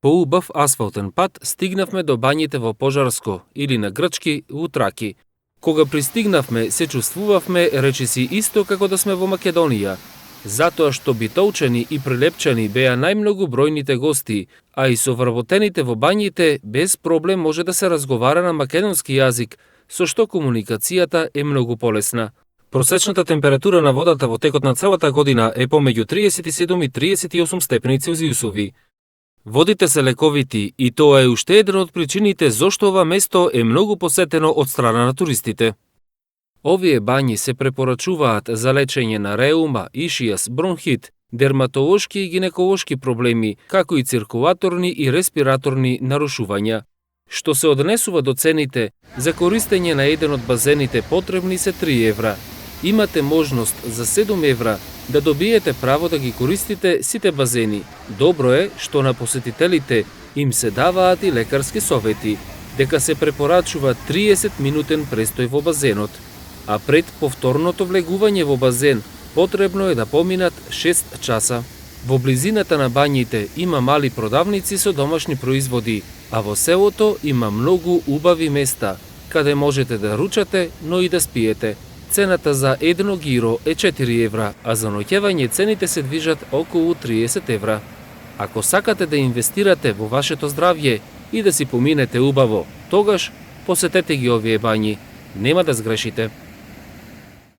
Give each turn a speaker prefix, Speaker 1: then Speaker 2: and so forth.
Speaker 1: По убав асфалтен пат стигнавме до бањите во Пожарско или на грчки у Траки. Кога пристигнавме, се чувствувавме речиси исто како да сме во Македонија, затоа што битолчани и прилепчани беа најмногу бројните гости, а и со вработените во бањите без проблем може да се разговара на македонски јазик, со што комуникацијата е многу полесна. Просечната температура на водата во текот на целата година е помеѓу 37 и 38 степени Целзиусови. Водите се лековити и тоа е уште еден од причините зошто ова место е многу посетено од страна на туристите. Овие бањи се препорачуваат за лечење на реума, ишијас, бронхит, дерматолошки и гинеколошки проблеми, како и циркулаторни и респираторни нарушувања. Што се однесува до цените, за користење на еден од базените потребни се 3 евра. Имате можност за 7 евра да добиете право да ги користите сите базени. Добро е што на посетителите им се даваат и лекарски совети, дека се препорачува 30-минутен престој во базенот, а пред повторното влегување во базен потребно е да поминат 6 часа. Во близината на бањите има мали продавници со домашни производи, а во селото има многу убави места, каде можете да ручате, но и да спиете. Цената за едно гиро е 4 евра, а за ноќевање цените се движат околу 30 евра. Ако сакате да инвестирате во вашето здравје и да си поминете убаво, тогаш посетете ги овие бањи. Нема да сгрешите.